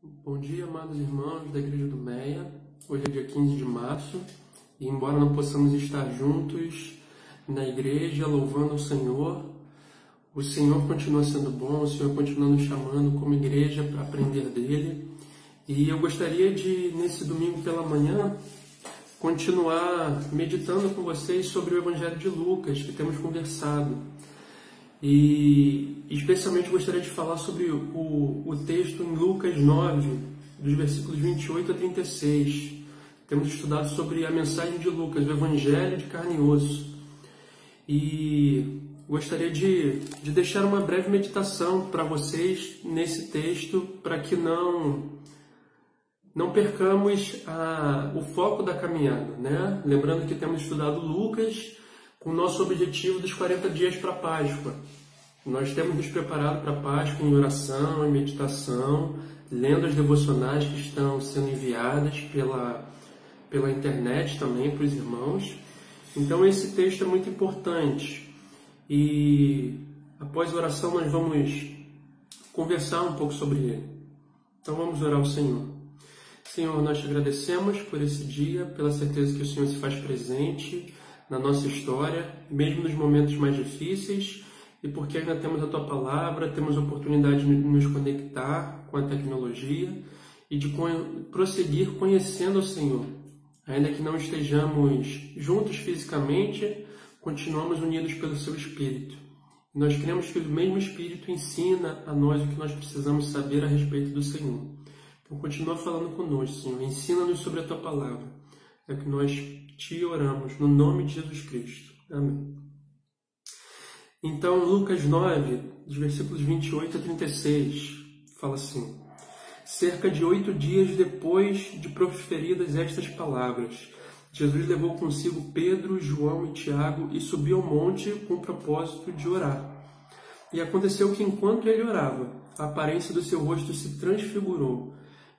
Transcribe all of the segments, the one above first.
Bom dia, amados irmãos da Igreja do Meia. Hoje é dia 15 de março e, embora não possamos estar juntos na igreja louvando o Senhor continua sendo bom, o Senhor continua nos chamando como igreja para aprender dele. E eu gostaria de, nesse domingo pela manhã, continuar meditando com vocês sobre o Evangelho de Lucas, que temos conversado. E especialmente gostaria de falar sobre o texto em Lucas 9, dos versículos 28 a 36. Temos estudado sobre a mensagem de Lucas, o Evangelho de carne e osso. E gostaria de deixar uma breve meditação para vocês nesse texto, para que não percamos o foco da caminhada, né? Lembrando que temos estudado Lucas com o nosso objetivo dos 40 dias para a Páscoa. Nós temos nos preparado para a Páscoa em oração, em meditação, lendo as devocionais que estão sendo enviadas pela internet também para os irmãos. Então esse texto é muito importante. E após a oração nós vamos conversar um pouco sobre ele. Então vamos orar ao Senhor. Senhor, nós te agradecemos por esse dia, pela certeza que o Senhor se faz presente na nossa história, mesmo nos momentos mais difíceis, e porque ainda temos a Tua Palavra, temos a oportunidade de nos conectar com a tecnologia e de prosseguir conhecendo o Senhor. Ainda que não estejamos juntos fisicamente, continuamos unidos pelo Seu Espírito. E nós cremos que o mesmo Espírito ensina a nós o que nós precisamos saber a respeito do Senhor. Então continua falando conosco, Senhor. Ensina-nos sobre a Tua Palavra. É que nós te oramos, no nome de Jesus Cristo. Amém. Então, Lucas 9, dos versículos 28 a 36, fala assim: cerca de 8 dias depois de proferidas estas palavras, Jesus levou consigo Pedro, João e Tiago e subiu ao monte com o propósito de orar. E aconteceu que, enquanto ele orava, a aparência do seu rosto se transfigurou,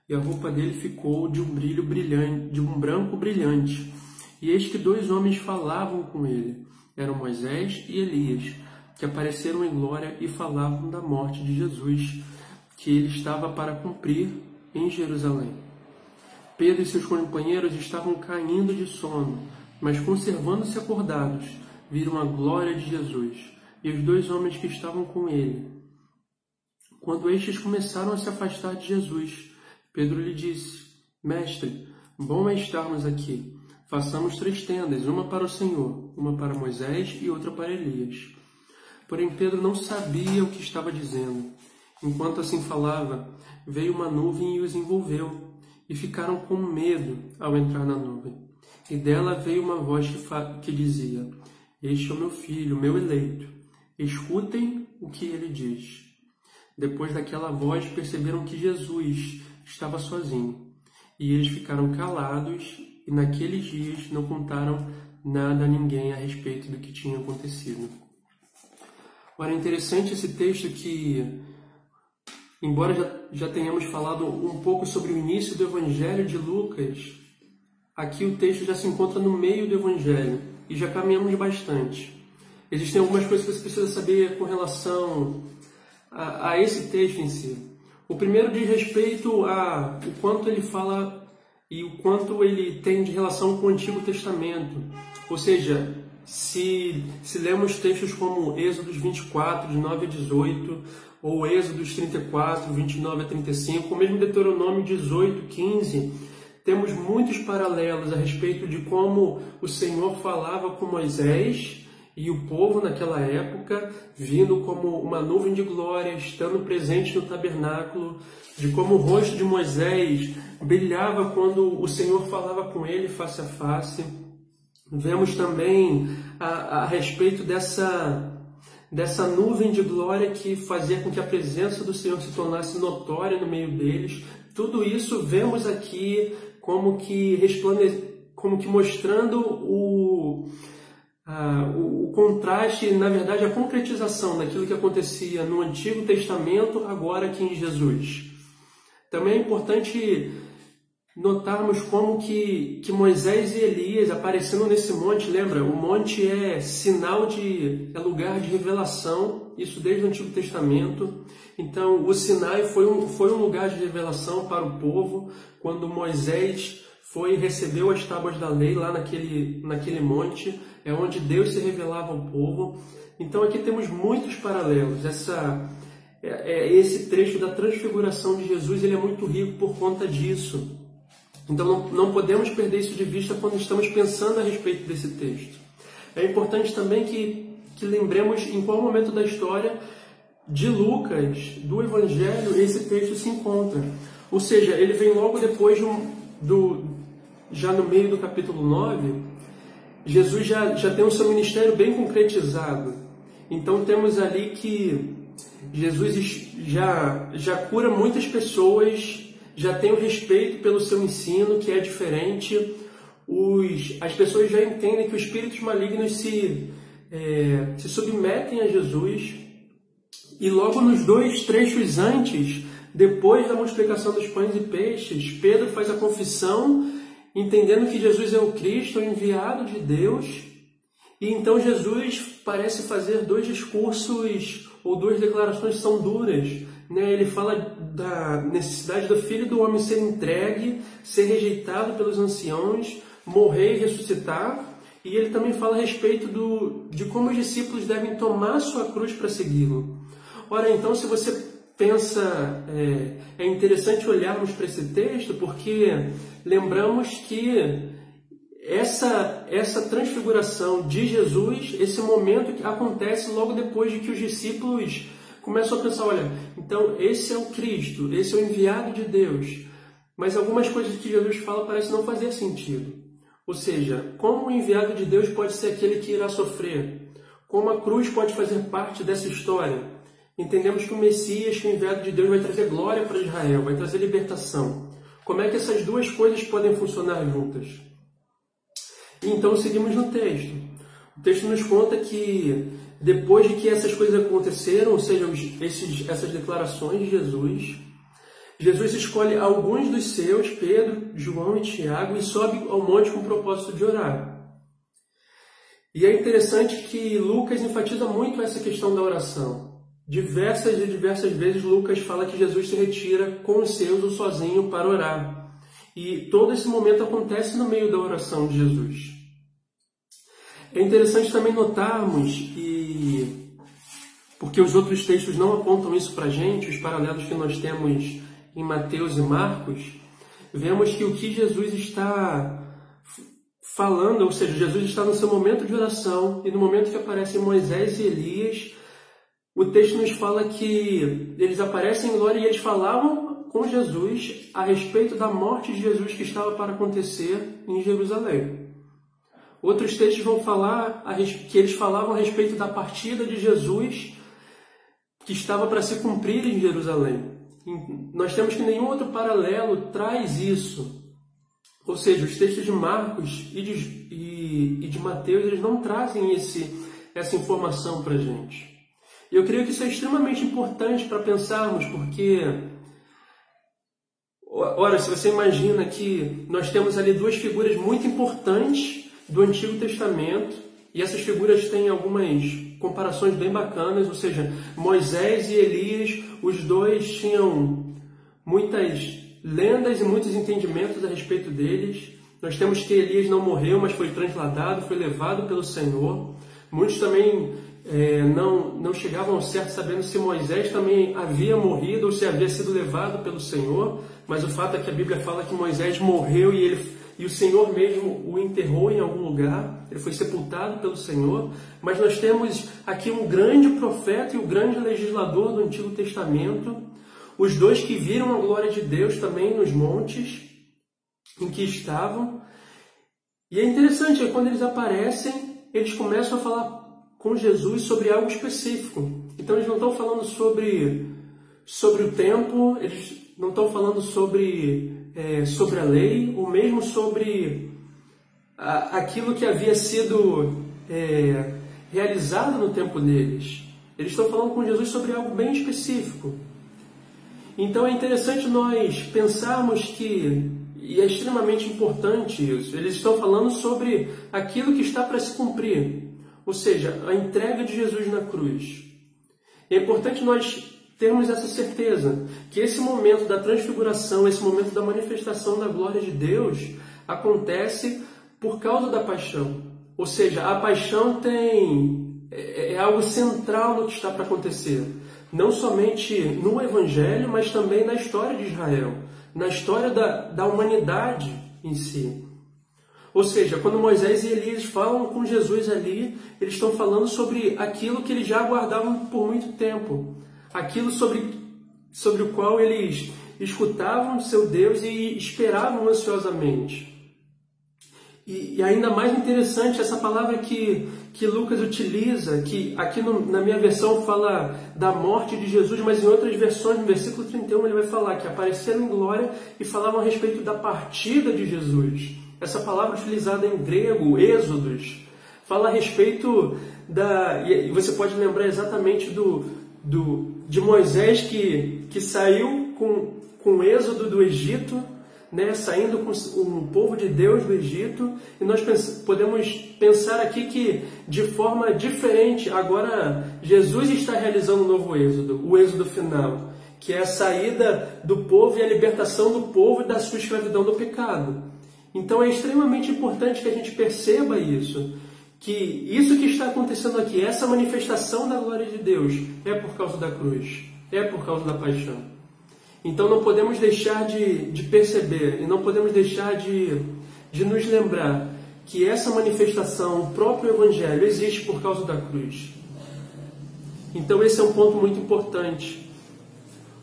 e a roupa dele ficou de um brilho brilhante, de um branco brilhante. E eis que 2 homens falavam com ele, eram Moisés e Elias, que apareceram em glória e falavam da morte de Jesus, que ele estava para cumprir em Jerusalém. Pedro e seus companheiros estavam caindo de sono, mas conservando-se acordados, viram a glória de Jesus e os 2 homens que estavam com ele. Quando estes começaram a se afastar de Jesus, Pedro lhe disse: Mestre, bom é estarmos aqui. Façamos 3 tendas, uma para o Senhor, uma para Moisés e outra para Elias. Porém, Pedro não sabia o que estava dizendo. Enquanto assim falava, veio uma nuvem e os envolveu, e ficaram com medo ao entrar na nuvem. E dela veio uma voz que dizia: Este é o meu filho, o meu eleito. Escutem o que ele diz. Depois daquela voz, perceberam que Jesus estava sozinho. E eles ficaram calados, e naqueles dias não contaram nada a ninguém a respeito do que tinha acontecido. Ora, é interessante esse texto que, embora já tenhamos falado um pouco sobre o início do Evangelho de Lucas, aqui o texto já se encontra no meio do Evangelho e já caminhamos bastante. Existem algumas coisas que você precisa saber com relação a esse texto em si. O primeiro diz respeito a o quanto ele fala e o quanto ele tem de relação com o Antigo Testamento. Ou seja, se lemos textos como Êxodos 24, de 9 a 18, ou Êxodos 34, 29 a 35, ou mesmo Deuteronômio 18, 15, temos muitos paralelos a respeito de como o Senhor falava com Moisés e o povo naquela época, vindo como uma nuvem de glória, estando presente no tabernáculo, de como o rosto de Moisés brilhava quando o Senhor falava com ele face a face. Vemos também a respeito dessa nuvem de glória que fazia com que a presença do Senhor se tornasse notória no meio deles. Tudo isso vemos aqui como que mostrando o contraste, na verdade, a concretização daquilo que acontecia no Antigo Testamento, agora aqui em Jesus. Também é importante notarmos como que Moisés e Elias aparecendo nesse monte, lembra? O monte é é lugar de revelação, isso desde o Antigo Testamento. Então, o Sinai foi um lugar de revelação para o povo, quando Moisés recebeu as tábuas da lei lá naquele monte, é onde Deus se revelava ao povo. Então, aqui temos muitos paralelos. Esse trecho da transfiguração de Jesus, ele é muito rico por conta disso. Então não podemos perder isso de vista quando estamos pensando a respeito desse texto. É importante também que lembremos em qual momento da história de Lucas, do Evangelho, esse texto se encontra. Ou seja, ele vem logo depois já no meio do capítulo 9, Jesus já tem o seu ministério bem concretizado. Então temos ali que Jesus já cura muitas pessoas, já tem o respeito pelo seu ensino, que é diferente. As pessoas já entendem que os espíritos malignos se submetem a Jesus. E logo nos 2 trechos antes, depois da multiplicação dos pães e peixes, Pedro faz a confissão, entendendo que Jesus é o Cristo, o enviado de Deus. E então Jesus parece fazer 2 discursos ou 2 declarações que são duras. Ele fala da necessidade do Filho do Homem ser entregue, ser rejeitado pelos anciãos, morrer e ressuscitar. E ele também fala a respeito de como os discípulos devem tomar sua cruz para segui-lo. Ora, então, se você pensa, é interessante olharmos para esse texto, porque lembramos que essa transfiguração de Jesus, esse momento que acontece logo depois de que os discípulos começam a pensar, olha, então esse é o Cristo, esse é o enviado de Deus. Mas algumas coisas que Jesus fala parecem não fazer sentido. Ou seja, como o enviado de Deus pode ser aquele que irá sofrer? Como a cruz pode fazer parte dessa história? Entendemos que o Messias, que é o enviado de Deus, vai trazer glória para Israel, vai trazer libertação. Como é que essas duas coisas podem funcionar juntas? E então seguimos no texto. O texto nos conta que depois de que essas coisas aconteceram, ou seja, essas declarações de Jesus escolhe alguns dos seus, Pedro, João e Tiago, e sobe ao monte com o propósito de orar. E é interessante que Lucas enfatiza muito essa questão da oração. Diversas e diversas vezes Lucas fala que Jesus se retira com os seus ou sozinho para orar. E todo esse momento acontece no meio da oração de Jesus. É interessante também notarmos, porque os outros textos não apontam isso para a gente, os paralelos que nós temos em Mateus e Marcos, vemos que o que Jesus está falando, ou seja, Jesus está no seu momento de oração, e no momento que aparecem Moisés e Elias, o texto nos fala que eles aparecem em glória e eles falavam com Jesus a respeito da morte de Jesus que estava para acontecer em Jerusalém. Outros textos vão falar que eles falavam a respeito da partida de Jesus que estava para se cumprir em Jerusalém. Nós temos que nenhum outro paralelo traz isso. Ou seja, os textos de Marcos e de Mateus, eles não trazem essa informação para a gente. E eu creio que isso é extremamente importante para pensarmos, porque, ora, se você imagina que nós temos ali 2 figuras muito importantes do Antigo Testamento, e essas figuras têm algumas comparações bem bacanas, ou seja, Moisés e Elias, os dois tinham muitas lendas e muitos entendimentos a respeito deles. Nós temos que Elias não morreu, mas foi transladado, foi levado pelo Senhor. Muitos também não chegavam ao certo sabendo se Moisés também havia morrido ou se havia sido levado pelo Senhor, mas o fato é que a Bíblia fala que Moisés morreu e o Senhor mesmo o enterrou em algum lugar, ele foi sepultado pelo Senhor. Mas nós temos aqui um grande profeta e um grande legislador do Antigo Testamento, os dois que viram a glória de Deus também nos montes em que estavam. E é interessante, quando eles aparecem, eles começam a falar com Jesus sobre algo específico. Então eles não estão falando sobre o tempo, eles não estão falando sobre a lei, ou mesmo sobre aquilo que havia sido realizado no tempo deles. Eles estão falando com Jesus sobre algo bem específico. Então é interessante nós pensarmos que, E é extremamente importante isso. Eles estão falando sobre aquilo que está para se cumprir, ou seja, a entrega de Jesus na cruz. E é importante nós termos essa certeza que esse momento da transfiguração, esse momento da manifestação da glória de Deus acontece por causa da paixão. Ou seja, a paixão é algo central no que está para acontecer. Não somente no Evangelho, mas também na história de Israel, na história da humanidade em si. Ou seja, quando Moisés e Elias falam com Jesus ali, eles estão falando sobre aquilo que eles já aguardavam por muito tempo. Aquilo sobre o qual eles escutavam seu Deus e esperavam ansiosamente. E ainda mais interessante, essa palavra que Lucas utiliza, que aqui na minha versão fala da morte de Jesus, mas em outras versões, no versículo 31, ele vai falar que apareceram em glória e falavam a respeito da partida de Jesus. Essa palavra utilizada em grego, êxodos, fala a respeito e você pode lembrar exatamente de Moisés que saiu com o êxodo do Egito, né, saindo com o povo de Deus do Egito, e nós podemos pensar aqui que, de forma diferente, agora Jesus está realizando um novo êxodo, o êxodo final, que é a saída do povo e a libertação do povo da sua escravidão do pecado. Então é extremamente importante que a gente perceba isso, que isso que está acontecendo aqui, essa manifestação da glória de Deus, é por causa da cruz, é por causa da paixão. Então não podemos deixar de perceber e não podemos deixar de nos lembrar que essa manifestação, o próprio Evangelho, existe por causa da cruz. Então esse é um ponto muito importante.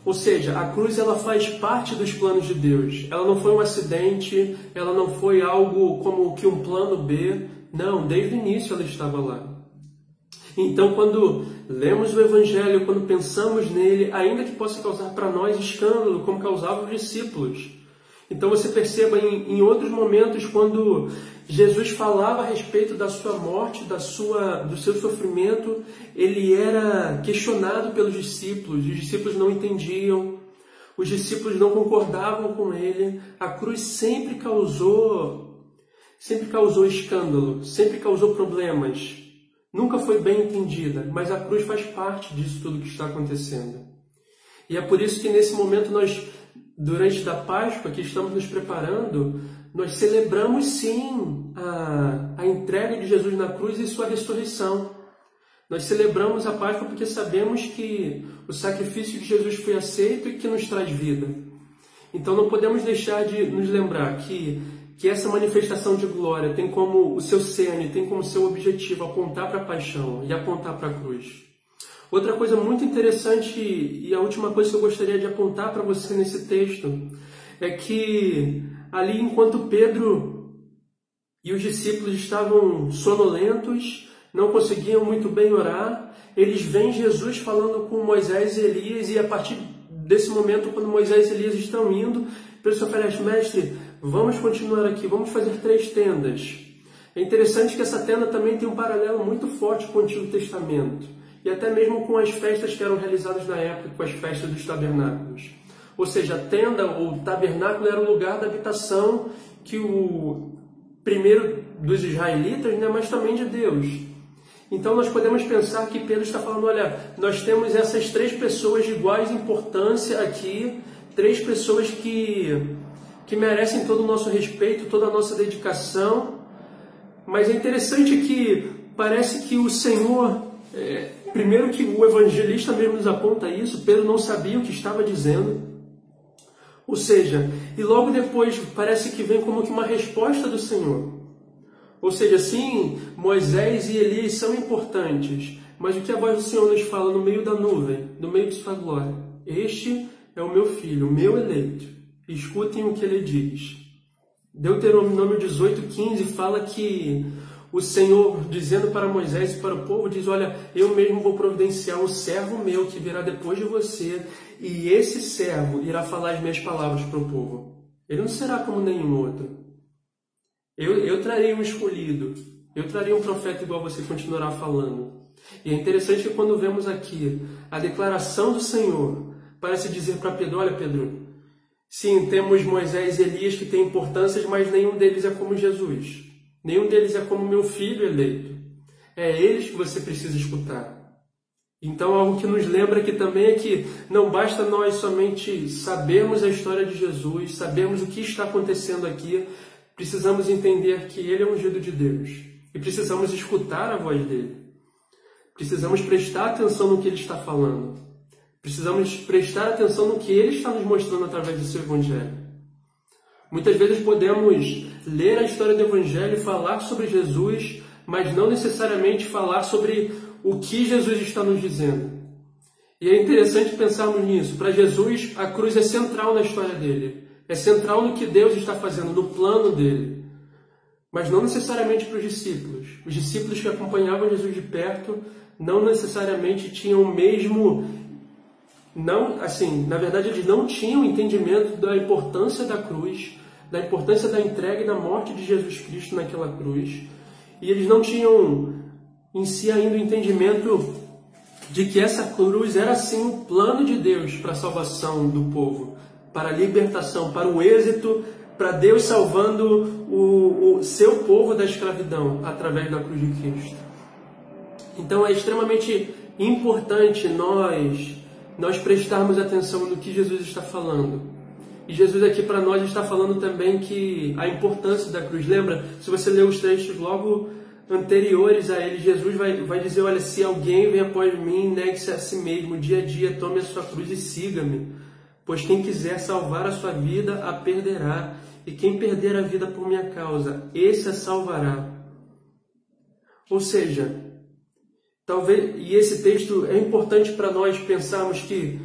Ou seja, a cruz ela faz parte dos planos de Deus. Ela não foi um acidente, ela não foi algo como que um plano B. Não, desde o início ela estava lá. Então, quando lemos o Evangelho, quando pensamos nele, ainda que possa causar para nós escândalo, como causava os discípulos. Então, você perceba em outros momentos, quando Jesus falava a respeito da sua morte, do seu sofrimento, ele era questionado pelos discípulos. Os discípulos não entendiam, os discípulos não concordavam com ele. A cruz sempre causou escândalo, sempre causou problemas. Nunca foi bem entendida, mas a cruz faz parte disso tudo que está acontecendo. E é por isso que nesse momento nós, durante a Páscoa, que estamos nos preparando, nós celebramos sim a entrega de Jesus na cruz e sua ressurreição. Nós celebramos a Páscoa porque sabemos que o sacrifício de Jesus foi aceito e que nos traz vida. Então não podemos deixar de nos lembrar que essa manifestação de glória tem como o seu cerne, tem como seu objetivo apontar para a paixão e apontar para a cruz. Outra coisa muito interessante e a última coisa que eu gostaria de apontar para você nesse texto é que ali enquanto Pedro e os discípulos estavam sonolentos, não conseguiam muito bem orar, eles veem Jesus falando com Moisés e Elias e a partir desse momento, quando Moisés e Elias estão indo, Pedro oferece: mestre, vamos continuar aqui, vamos fazer 3 tendas. É interessante que essa tenda também tem um paralelo muito forte com o Antigo Testamento, e até mesmo com as festas que eram realizadas na época, com as festas dos tabernáculos. Ou seja, a tenda ou tabernáculo era o lugar da habitação que primeiro dos israelitas, né, mas também de Deus. Então nós podemos pensar que Pedro está falando: olha, nós temos essas 3 pessoas de iguais importância aqui, 3 pessoas que merecem todo o nosso respeito, toda a nossa dedicação. Mas é interessante que parece que o Senhor, primeiro que o evangelista mesmo nos aponta isso, Pedro não sabia o que estava dizendo. Ou seja, e logo depois parece que vem como que uma resposta do Senhor. Ou seja, sim, Moisés e Elias são importantes, mas o que a voz do Senhor nos fala no meio da nuvem, no meio de sua glória: este é o meu filho, o meu eleito. Escutem o que ele diz. Deuteronômio 18:15 fala que o Senhor, dizendo para Moisés e para o povo, diz: olha, eu mesmo vou providenciar um servo meu que virá depois de você, e esse servo irá falar as minhas palavras para o povo. Ele não será como nenhum outro. Eu trarei um escolhido, eu trarei um profeta igual você continuará falando. E é interessante que quando vemos aqui a declaração do Senhor, parece dizer para Pedro: olha, Pedro, Sim, temos Moisés e Elias que têm importâncias, mas nenhum deles é como Jesus. Nenhum deles é como meu filho eleito. É eles que você precisa escutar. Então, algo que nos lembra aqui também é que não basta nós somente sabermos a história de Jesus, sabermos o que está acontecendo aqui, precisamos entender que Ele é ungido de Deus. E precisamos escutar a voz dele. Precisamos prestar atenção no que ele está falando. Precisamos prestar atenção no que ele está nos mostrando através do seu Evangelho. Muitas vezes podemos ler a história do Evangelho e falar sobre Jesus, mas não necessariamente falar sobre o que Jesus está nos dizendo. E é interessante pensarmos nisso. Para Jesus, a cruz é central na história dele. É central no que Deus está fazendo, no plano dele. Mas não necessariamente para os discípulos. Os discípulos que acompanhavam Jesus de perto não necessariamente tinham o mesmo... na verdade, eles não tinham entendimento da importância da cruz, da importância da entrega e da morte de Jesus Cristo naquela cruz. E eles não tinham em si ainda o entendimento de que essa cruz era sim o plano de Deus para a salvação do povo, para a libertação, para o êxito, para Deus salvando o seu povo da escravidão através da cruz de Cristo. Então é extremamente importante nós prestarmos atenção no que Jesus está falando. E Jesus aqui para nós está falando também que a importância da cruz. Lembra? Se você ler os trechos logo anteriores a ele, Jesus vai dizer, olha, se alguém vem após mim, negue-se a si mesmo, dia a dia tome a sua cruz e siga-me. Pois quem quiser salvar a sua vida, a perderá. E quem perder a vida por minha causa, esse a salvará. Ou seja, talvez, e esse texto é importante para nós pensarmos que,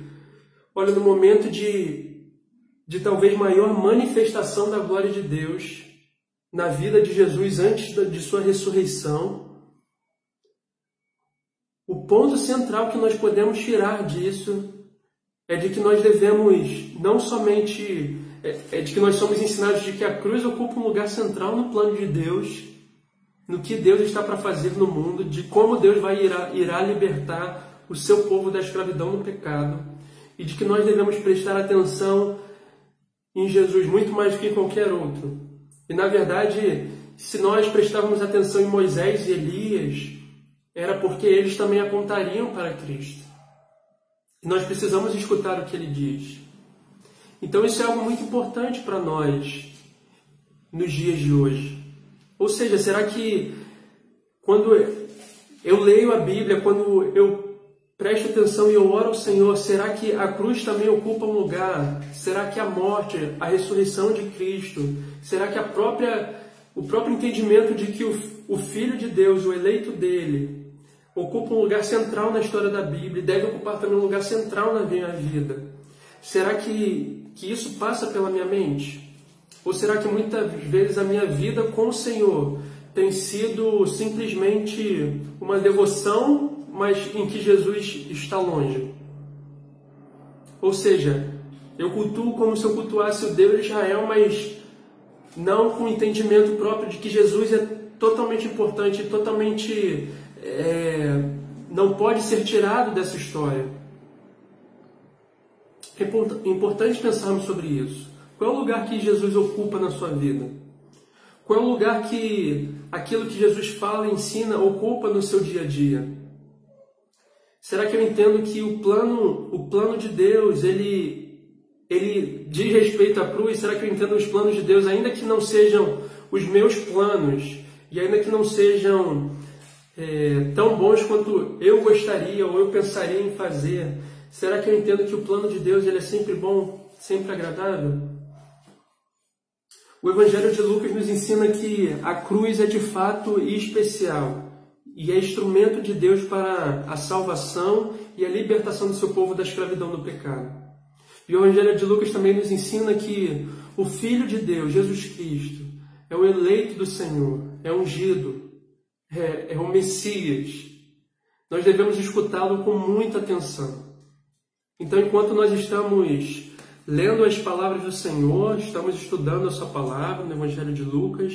olha, no momento de talvez maior manifestação da glória de Deus na vida de Jesus antes de sua ressurreição, o ponto central que nós podemos tirar disso é de que nós devemos não somente... É de que nós somos ensinados de que a cruz ocupa um lugar central no plano de Deus, no que Deus está para fazer no mundo, de como Deus irá libertar o seu povo da escravidão do pecado, e de que nós devemos prestar atenção em Jesus muito mais do que em qualquer outro. E na verdade, se nós prestávamos atenção em Moisés e Elias, era porque eles também apontariam para Cristo. E nós precisamos escutar o que ele diz. Então isso é algo muito importante para nós nos dias de hoje. Ou seja, será que quando eu leio a Bíblia, quando eu presto atenção e eu oro ao Senhor, será que a cruz também ocupa um lugar? Será que a morte, a ressurreição de Cristo, será que o próprio entendimento de que o Filho de Deus, o eleito dele, ocupa um lugar central na história da Bíblia e deve ocupar também um lugar central na minha vida? Será que isso passa pela minha mente? Ou será que muitas vezes a minha vida com o Senhor tem sido simplesmente uma devoção, mas em que Jesus está longe? Ou seja, eu cultuo como se eu cultuasse o Deus de Israel, mas não com o entendimento próprio de que Jesus é totalmente importante, totalmente não pode ser tirado dessa história. É importante pensarmos sobre isso. Qual é o lugar que Jesus ocupa na sua vida? Qual é o lugar que aquilo que Jesus fala e ensina ocupa no seu dia a dia? Será que eu entendo que o plano de Deus, ele diz respeito à cruz? Será que eu entendo os planos de Deus, ainda que não sejam os meus planos, e ainda que não sejam tão bons quanto eu gostaria ou eu pensaria em fazer? Será que eu entendo que o plano de Deus ele é sempre bom, sempre agradável? O Evangelho de Lucas nos ensina que a cruz é de fato especial e é instrumento de Deus para a salvação e a libertação do seu povo da escravidão do pecado. E o Evangelho de Lucas também nos ensina que o Filho de Deus, Jesus Cristo, é o eleito do Senhor, é ungido, é o Messias. Nós devemos escutá-lo com muita atenção. Então, enquanto nós estamos lendo as palavras do Senhor, estamos estudando a sua palavra no Evangelho de Lucas,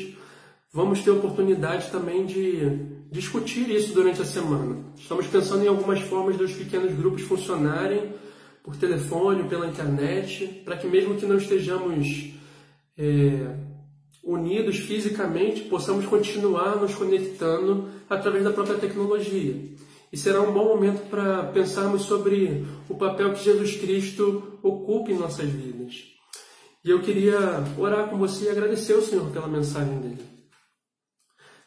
vamos ter oportunidade também de discutir isso durante a semana. Estamos pensando em algumas formas dos pequenos grupos funcionarem por telefone, pela internet, para que mesmo que não estejamos unidos fisicamente, possamos continuar nos conectando através da própria tecnologia. E será um bom momento para pensarmos sobre o papel que Jesus Cristo ocupa em nossas vidas. E eu queria orar com você e agradecer ao Senhor pela mensagem dele.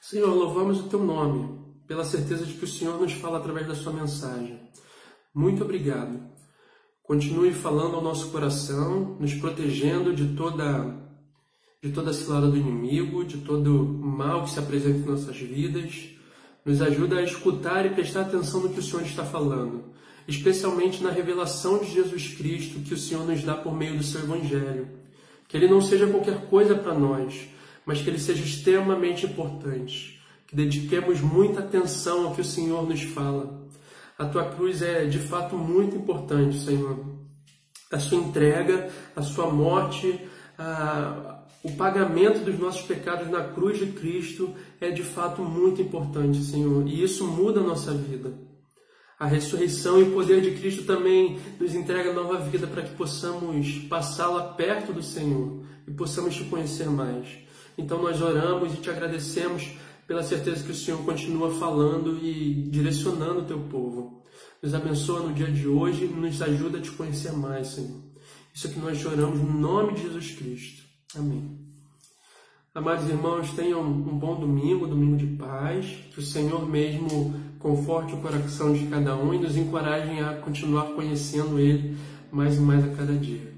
Senhor, louvamos o teu nome, pela certeza de que o Senhor nos fala através da sua mensagem. Muito obrigado. Continue falando ao nosso coração, nos protegendo de toda a cilada do inimigo, de todo o mal que se apresenta em nossas vidas. Nos ajuda a escutar e prestar atenção no que o Senhor está falando, especialmente na revelação de Jesus Cristo que o Senhor nos dá por meio do seu Evangelho. Que ele não seja qualquer coisa para nós, mas que ele seja extremamente importante. Que dediquemos muita atenção ao que o Senhor nos fala. A tua cruz é de fato muito importante, Senhor. A sua entrega, a sua morte, o pagamento dos nossos pecados na cruz de Cristo é de fato muito importante, Senhor. E isso muda a nossa vida. A ressurreição e o poder de Cristo também nos entrega nova vida para que possamos passá-la perto do Senhor e possamos te conhecer mais. Então nós oramos e te agradecemos pela certeza que o Senhor continua falando e direcionando o teu povo. Nos abençoa no dia de hoje e nos ajuda a te conhecer mais, Senhor. Isso é que nós oramos no nome de Jesus Cristo. Amém. Amados irmãos, tenham um bom domingo, domingo de paz. Que o Senhor mesmo conforte o coração de cada um e nos encoraje a continuar conhecendo Ele mais e mais a cada dia.